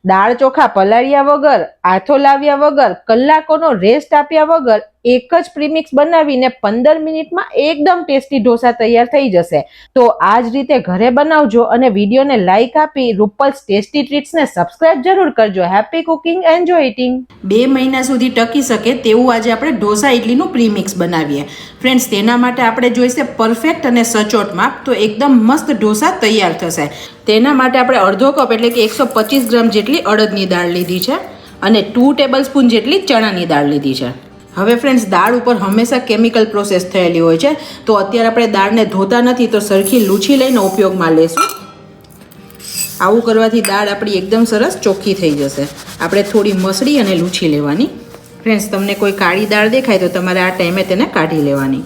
દાળ ચોખા પલાળ્યા વગર, આથો લાવ્યા વગર, કલાકોનો રેસ્ટ આપ્યા વગર એક જ પ્રીમિક્સ બનાવીને 15 મિનિટમાં એકદમ ટેસ્ટી ઢોસા તૈયાર થઈ જશે. તો આ જ રીતે ઘરે બનાવજો અને વિડીયોને લાઈક આપી રૂપલ્સ ટેસ્ટી ટ્રીટ્સને સબસ્ક્રાઇબ જરૂર કરજો. Happy cooking, enjoy eating. 2 મહિના સુધી ટકી શકે તેવું આજે આપણે ઢોસા ઇડલીનું પ્રીમિક્સ બનાવીએ. ફ્રેન્ડ્સ, તેના માટે આપણે જોઈશે પરફેક્ટ અને સચોટ માપ, તો એકદમ મસ્ત ઢોસા તૈયાર થશે. તેના માટે આપણે અડધો કપ એટલે કે 125 ગ્રામ જેટલી અડદની દાળ લીધી છે અને 2 ટેબલસ્પૂન જેટલી ચણાની દાળ લીધી છે. હવે ફ્રેન્ડ્સ, દાળ ઉપર હંમેશા કેમિકલ પ્રોસેસ થયેલી હોય છે, તો અત્યારે આપણે દાળને ધોતા નથી તો સરખી લૂછી લઈને ઉપયોગમાં લેશું. આવું કરવાથી દાળ આપણી એકદમ સરસ ચોખ્ખી થઈ જશે. આપણે થોડી મસળી અને લૂછી લેવાની. ફ્રેન્ડ્સ, તમને કોઈ કાળી દાળ દેખાય તો તમારે આ ટાઈમે તેને કાઢી લેવાની.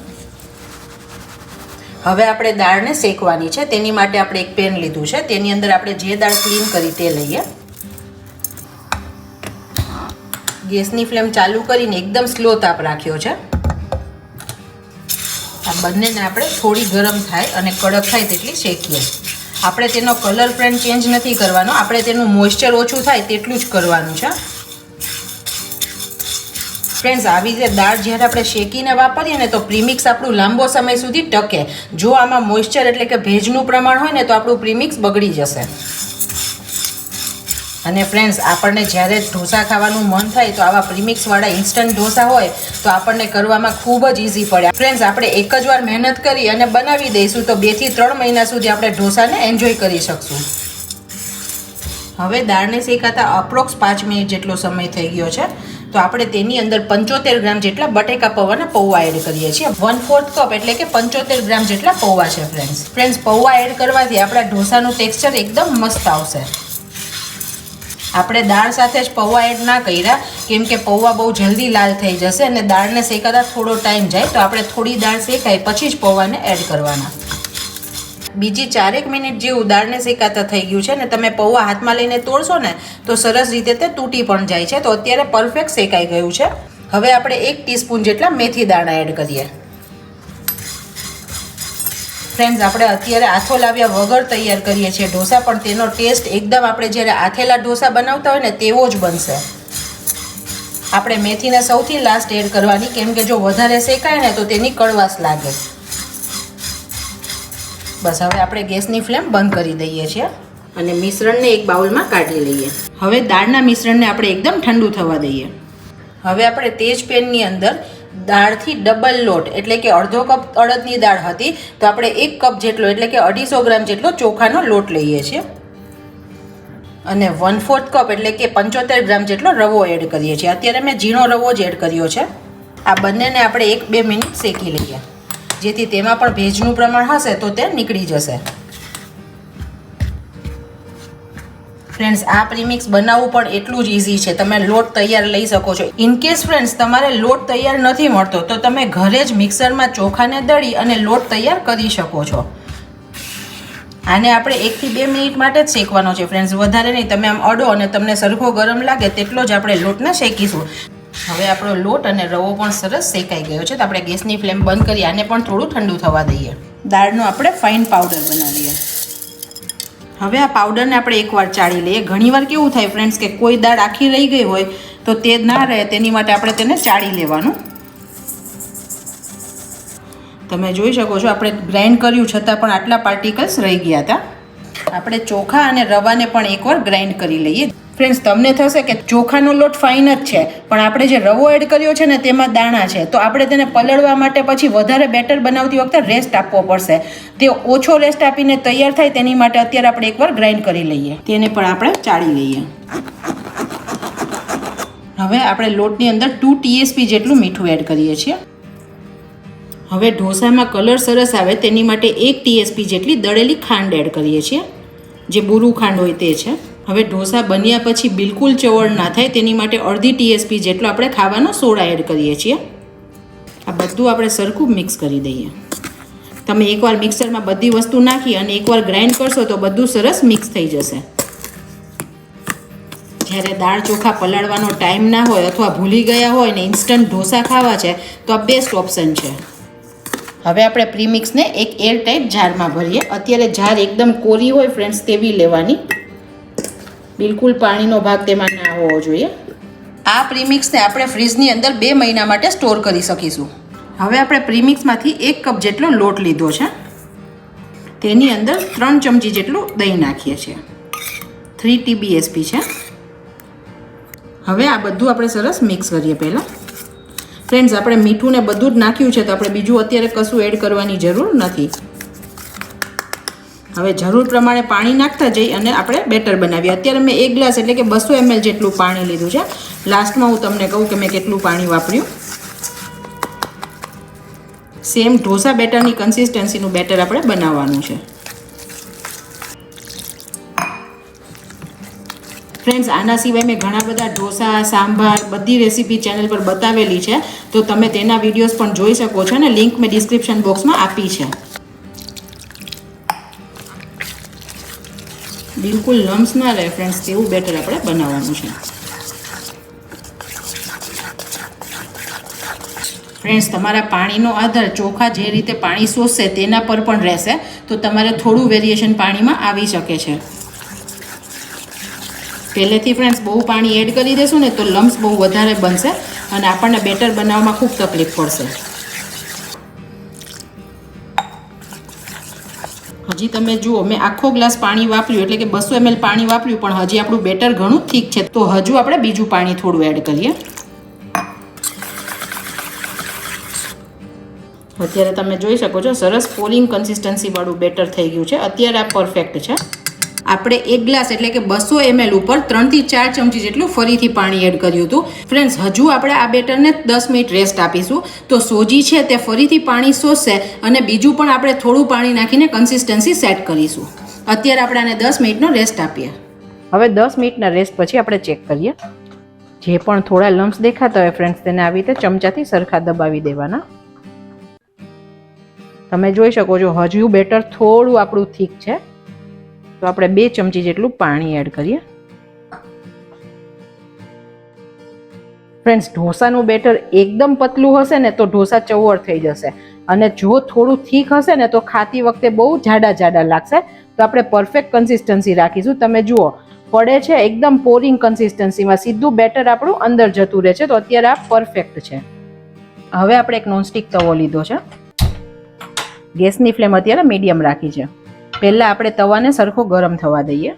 હવે આપણે દાળને શેકવાની છે. તેની માટે આપણે એક પેન લીધું છે. તેની અંદર આપણે જે દાળ ક્લીન કરી તે લઈએ. ગેસની ફ્લેમ ચાલુ કરીને એકદમ સ્લો તાપ રાખ્યો છે. આ બંનેને આપણે થોડી ગરમ થાય અને કડક થાય તેટલી શેકીએ. આપણે તેનો કલર ફ્રેન્ડ ચેન્જ નથી કરવાનો, આપણે તેનું મોઇસ્ચર ઓછું થાય તેટલું જ કરવાનું છે. ફ્રેન્ડ્સ, આવી રીતે દાળ જ્યારે આપણે શેકીને વાપરીએ ને તો પ્રીમિક્સ આપણું લાંબો સમય સુધી ટકે. જો આમાં મોઇસ્ચર એટલે કે ભેજનું પ્રમાણ હોય ને તો આપણું પ્રીમિક્સ બગડી જશે. અને ફ્રેન્ડ્સ, આપણને જ્યારે ઢોસા ખાવાનું મન થાય તો આવા પ્રીમિક્સવાળા ઇન્સ્ટન્ટ ઢોસા હોય તો આપણને કરવામાં ખૂબ જ ઇઝી પડે. ફ્રેન્ડ્સ, આપણે એક જ વાર મહેનત કરી અને બનાવી દઈશું તો 2 થી 3 મહિના સુધી આપણે ઢોસાને એન્જોય કરી શકશું. હવે દાળને શેકાતા અપ્રોક્સ 5 મિનિટ જેટલો સમય થઈ ગયો છે, તો આપણે તેની અંદર 75 ગ્રામ જેટલા બટેકા પૌવાના પૌવા એડ કરીએ છીએ. 1/4 કપ એટલે કે 75 ગ્રામ જેટલા પૌવા છે. ફ્રેન્ડ્સ, પૌવા એડ કરવાથી આપણા ઢોસાનું ટેક્સચર એકદમ મસ્ત આવશે. આપણે દાળ સાથે જ પૌવા એડ ના કર્યા કેમ કે પૌવા બહુ જલ્દી લાલ થઈ જશે અને દાળને શેકાતા થોડો ટાઈમ જાય, તો આપણે થોડી દાળ શેકાય પછી જ પૌવાને એડ કરવાના. બીજી 4 મિનિટ જેવું દાળને શેકાતા થઈ ગયું છે ને તમે પૌવા હાથમાં લઈને તોડશો ને તો સરસ રીતે તે તૂટી પણ જાય છે. તો અત્યારે પરફેક્ટ શેકાઈ ગયું છે. હવે આપણે 1 ટીસ્પૂન જેટલા મેથી દાણા એડ કરીએ. ફ્રેન્ડ્સ, આપણે અત્યારે આથો લાવ્યા વગર તૈયાર કરીએ છીએ ઢોસા, પણ તેનો ટેસ્ટ એકદમ આપણે જ્યારે આથેલા ઢોસા બનાવતા હોય ને તેવો જ બનશે. આપણે મેથીને સૌથી લાસ્ટ એડ કરવાની કેમ કે જો વધારે શેકાય ને તો તેની કડવાશ લાગે. બસ, હવે આપણે ગેસની ફ્લેમ બંધ કરી દઈએ છીએ અને મિશ્રણને એક બાઉલમાં કાઢી લઈએ. હવે દાળના મિશ્રણને આપણે એકદમ ઠંડુ થવા દઈએ. હવે આપણે તે જ પેનની અંદર દાળથી ડબલ લોટ એટલે કે અડધો કપ અડદની દાળ હતી તો આપણે 1 કપ જેટલો એટલે કે 250 ગ્રામ જેટલો ચોખાનો લોટ લઈએ છીએ અને 1/4 કપ એટલે કે 75 ગ્રામ જેટલો રવો એડ કરીએ છીએ. અત્યારે મેં ઝીણો રવો જ એડ કર્યો છે. આ બંનેને આપણે 1-2 મિનિટ શેકી લઈએ જેથી તેમાં પણ ભેજનું પ્રમાણ હશે તો તે નીકળી જશે. ફ્રેન્ડ્સ, આ પ્રીમિક્સ બનાવવું પણ એટલું જ ઇઝી છે. તમે લોટ તૈયાર લઈ શકો છો. ઇનકેસ ફ્રેન્ડ્સ તમારે લોટ તૈયાર નથી મળતો તો તમે ઘરે જ મિક્સરમાં ચોખાને દળી અને લોટ તૈયાર કરી શકો છો. આને આપણે 1 થી 2 મિનિટ માટે જ શેકવાનો છે ફ્રેન્ડ્સ, વધારે નહીં. તમે આમ અડો અને તમને સરખો ગરમ લાગે તેટલો જ આપણે લોટને શેકીશું. હવે આપણો લોટ અને રવો પણ સરસ શેકાઈ ગયો છે, તો આપણે ગેસની ફ્લેમ બંધ કરી આને પણ થોડું ઠંડુ થવા દઈએ. દાળનો આપણે ફાઇન પાવડર બનાવીએ. હવે આ પાવડરને આપણે એકવાર ચાળી લઈએ. ઘણીવાર કેવું થાય ફ્રેન્ડ્સ કે કોઈ દાળ આખી રહી ગઈ હોય તો તે ના રહે તેની માટે આપણે તેને ચાળી લેવાનું. તમે જોઈ શકો છો આપણે ગ્રાઇન્ડ કર્યું છતાં પણ આટલા પાર્ટિકલ્સ રહી ગયા હતા. આપણે ચોખા અને રવાને પણ એકવાર ગ્રાઇન્ડ કરી લઈએ. ફ્રેન્ડ્સ, તમને થશે કે ચોખાનો લોટ ફાઇન જ છે પણ આપણે જે રવો એડ કર્યો છે ને તેમાં દાણા છે, તો આપણે તેને પલળવા માટે પછી વધારે બેટર બનાવતી વખતે રેસ્ટ આપવો પડશે. તે ઓછો રેસ્ટ આપીને તૈયાર થાય તેની માટે અત્યારે આપણે એકવાર ગ્રાઇન્ડ કરી લઈએ. તેને પણ આપણે ચાળી લઈએ. હવે આપણે લોટની અંદર 2 TSP જેટલું મીઠું એડ કરીએ છીએ. હવે ઢોસામાં કલર સરસ આવે તેની માટે 1 TSP જેટલી દળેલી ખાંડ એડ કરીએ છીએ, જે બુરું ખાંડ હોય તે છે. હવે ઢોસા બન્યા પછી બિલકુલ ચવડ ના થાય તેની માટે અડધી TSP જેટલો આપણે ખાવાનો સોડા એડ કરીએ છીએ. આ બધું આપણે સરખું મિક્સ કરી દઈએ. તમે એકવાર મિક્સરમાં બધી વસ્તુ નાખી અને એકવાર ગ્રાઇન્ડ કરશો તો બધું સરસ મિક્સ થઈ જશે. જ્યારે દાળ ચોખા પલાળવાનો ટાઈમ ના હોય અથવા ભૂલી ગયા હોય ને ઇન્સ્ટન્ટ ઢોસા ખાવા છે તો આ બેસ્ટ ઓપ્શન છે. હવે આપણે પ્રીમિક્સને એક એરટાઇટ જારમાં ભરીએ. અત્યારે જાર એકદમ કોરી હોય ફ્રેન્ડ્સ તેવી લેવાની. બિલકુલ પાણીનો ભાગ તેમાં ના હોવો જોઈએ. આ પ્રીમિક્સને આપણે ફ્રીજની અંદર 2 મહિના માટે સ્ટોર કરી શકીશું. હવે આપણે પ્રીમિક્સમાંથી 1 કપ જેટલો લોટ લીધો છે. તેની અંદર 3 ચમચી જેટલું દહીં નાખીએ છીએ. 3 TBSP છે. હવે આ બધું આપણે સરસ મિક્સ કરીએ. પહેલાં ફ્રેન્ડ્સ, આપણે મીઠું ને બધું જ નાખ્યું છે, તો આપણે બીજું અત્યારે કશું એડ કરવાની જરૂર નથી. હવે જરૂર પ્રમાણે પાણી નાખતા જઈ અને આપણે બેટર બનાવીએ. અત્યારે મેં 1 ગ્લાસ એટલે કે 200 ml જેટલું પાણી લીધું છે. લાસ્ટમાં હું તમને કહું કે મેં કેટલું પાણી વાપર્યું. સેમ ઢોસા બેટરની કન્સિસ્ટન્સીનું બેટર આપણે બનાવવાનું છે. ફ્રેન્ડ્સ, આના સિવાય મેં ઘણા બધા ઢોસા, સાંભાર બધી રેસીપી ચેનલ પર બતાવેલી છે, તો તમે તેના વિડીયોઝ પણ જોઈ શકો છો અને લિંક મેં ડિસ્ક્રિપ્શન બોક્સમાં આપી છે. બિલકુલ લમ્સ ના રહે ફ્રેન્ડ્સ, તેવું બેટર આપણે બનાવવાનું છે. ફ્રેન્ડ્સ, તમારા પાણીનો આધાર ચોખા જે રીતે પાણી શોષશે તેના પર પણ રહેશે, તો તમારે થોડું વેરિએશન પાણીમાં આવી શકે છે. પહેલેથી ફ્રેન્ડ્સ બહુ પાણી એડ કરી દેશું ને તો લમ્સ બહુ વધારે બનશે અને આપણને બેટર બનાવવામાં ખૂબ તકલીફ પડશે. હજી તમે જુઓ, મેં આખો ગ્લાસ પાણી વાપર્યું એટલે કે 200 ml પાણી વાપર્યું, પણ હજી આપણું બેટર ઘણું થીક છે, તો હજુ આપણે બીજું પાણી થોડું એડ કરીએ. અત્યારે તમે જોઈ શકો છો સરસ પોલિંગ કન્સિસ્ટન્સી વાળું બેટર થઈ ગયું છે. અત્યારે આ પરફેક્ટ છે. આપણે 1 ગ્લાસ એટલે કે 200 ml ઉપર 3 થી 4 ચમચી જેટલું ફરીથી પાણી એડ કર્યું હતું. ફ્રેન્ડ્સ, હજુ આપણે આ બેટરને 10 મિનિટ રેસ્ટ આપીશું, તો સોજી છે તે ફરીથી પાણી શોષશે અને બીજું પણ આપણે થોડું પાણી નાખીને કન્સિસ્ટન્સી સેટ કરીશું. અત્યારે આપણે આને 10 મિનિટનો રેસ્ટ આપીએ. હવે 10 મિનિટના રેસ્ટ પછી આપણે ચેક કરીએ. જે પણ થોડા લમ્સ દેખાતા હોય ફ્રેન્ડ્સ, તેને આવી રીતે ચમચાથી સરખા દબાવી દેવાના. તમે જોઈ શકો છો હજુ બેટર થોડું આપણું થીક છે, તો આપણે 2 ચમચી જેટલું પાણી એડ કરીએ. ફ્રેન્ડ્સ, ઢોસાનું બેટર એકદમ પતલું હશે ને તો ઢોસા ચવડ થઈ જશે, અને જો થોડું થીક હશે ને તો ખાતી વખતે બહુ જાડા લાગશે. તો આપણે પરફેક્ટ કન્સિસ્ટન્સી રાખીશું. તમે જુઓ, પડે છે એકદમ પોરિંગ કન્સિસ્ટન્સીમાં, સીધું બેટર આપણું અંદર જતું રહે છે. તો અત્યારે આ પરફેક્ટ છે. હવે આપણે એક નોનસ્ટિક તવો લીધો છે. ગેસની ફ્લેમ અત્યારે મીડિયમ રાખી છે. પહેલાં આપણે તવાને સરખો ગરમ થવા દઈએ.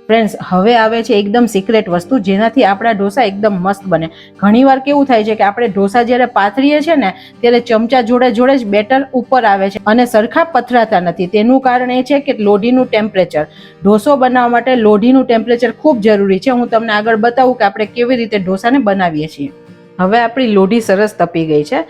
ફ્રેન્ડ્સ, હવે આવે છે એકદમ સિક્રેટ વસ્તુ, જેનાથી આપણા ઢોસા એકદમ મસ્ત બને. ઘણીવાર કેવું થાય છે કે આપણે ઢોસા જ્યારે પાથરીએ છીએ ને ત્યારે ચમચા જોડે જ બેટર ઉપર આવે છે અને સરખા પથરાતા નથી. તેનું કારણ એ છે કે લોઢીનું ટેમ્પરેચર. ઢોસો બનાવવા માટે લોઢીનું ટેમ્પરેચર ખૂબ જરૂરી છે. હું તમને આગળ બતાવું કે આપણે કેવી રીતે ઢોસાને બનાવીએ છીએ. હવે આપણી લોઢી સરસ તપી ગઈ છે,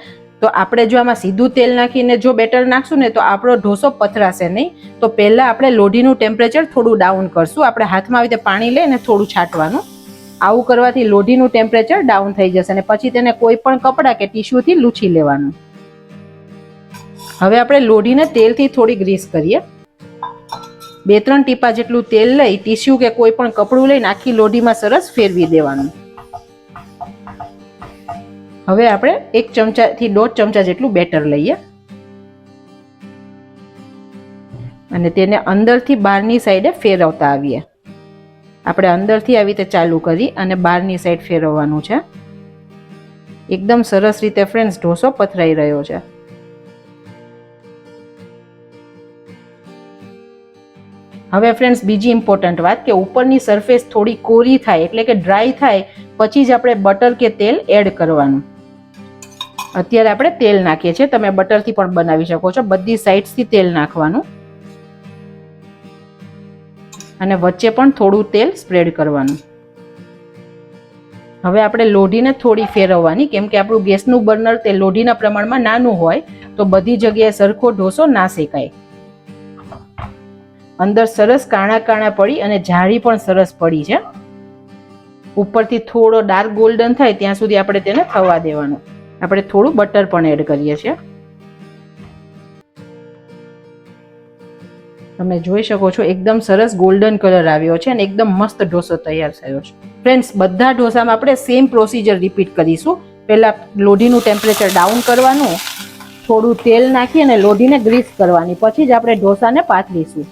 તો આપણે જો આમાં સીધું તેલ નાખીને જો બેટર નાખશું ને તો આપણો ઢોસો પથરાશે નહીં. તો પહેલાં આપણે લોઢીનું ટેમ્પરેચર થોડું ડાઉન કરશું. આપણે હાથમાં આવી રીતે પાણી લઈને થોડું છાંટવાનું. આવું કરવાથી લોઢીનું ટેમ્પરેચર ડાઉન થઈ જશે અને પછી તેને કોઈ પણ કપડાં કે ટીશ્યુથી લૂછી લેવાનું. હવે આપણે લોઢીને તેલથી થોડી ગ્રીસ કરીએ. 2-3 ટીપા જેટલું તેલ લઈ ટીશ્યુ કે કોઈ પણ કપડું લઈને આખી લોઢીમાં સરસ ફેરવી દેવાનું. હવે આપણે 1 ચમચાથી 1.5 ચમચા જેટલું બેટર લઈએ અને તેને અંદરથી બહારની સાઈડે ફેરવતા આવીએ. આપણે અંદરથી આવી રીતે ચાલુ કરી અને બહારની સાઈડ ફેરવવાનું છે. એકદમ સરસ રીતે ફ્રેન્ડ્સ ઢોસો પથરાઈ રહ્યો છે. હવે ફ્રેન્ડ્સ, બીજી ઇમ્પોર્ટન્ટ વાત કે ઉપરની સરફેસ થોડી કોરી થાય એટલે કે ડ્રાય થાય પછી જ આપણે બટર કે તેલ એડ કરવાનું. અત્યારે આપણે તેલ નાખીએ છીએ. તમે બટરથી પણ બનાવી શકો છો. બધી સાઈડ્સથી તેલ નાખવાનું અને વચ્ચે પણ થોડું તેલ સ્પ્રેડ કરવાનું. હવે આપણે લોઢીને થોડી ફેરવવાની, કેમ કે આપણું ગેસનું બર્નર તે લોઢીના પ્રમાણમાં નાનું હોય તો બધી જગ્યાએ સરખો ઢોસો ના શેકાય. અંદર સરસ કાણા પડી અને જાળી પણ સરસ પડી છે. ઉપરથી થોડો ડાર્ક ગોલ્ડન થાય ત્યાં સુધી આપણે તેને થવા દેવાનું. આપણે થોડું બટર પણ એડ કરીએ છીએ. તમે જોઈ શકો છો એકદમ સરસ ગોલ્ડન કલર આવ્યો છે અને એકદમ મસ્ત ઢોસો તૈયાર થયો છે. ફ્રેન્ડ્સ, બધા ઢોસામાં આપણે સેમ પ્રોસીજર રિપીટ કરીશું. પહેલા લોઢીનું ટેમ્પરેચર ડાઉન કરવાનું, થોડું તેલ નાખી અને લોઢીને ગ્રીસ કરવાની, પછી જ આપણે ઢોસાને પાથરીશું.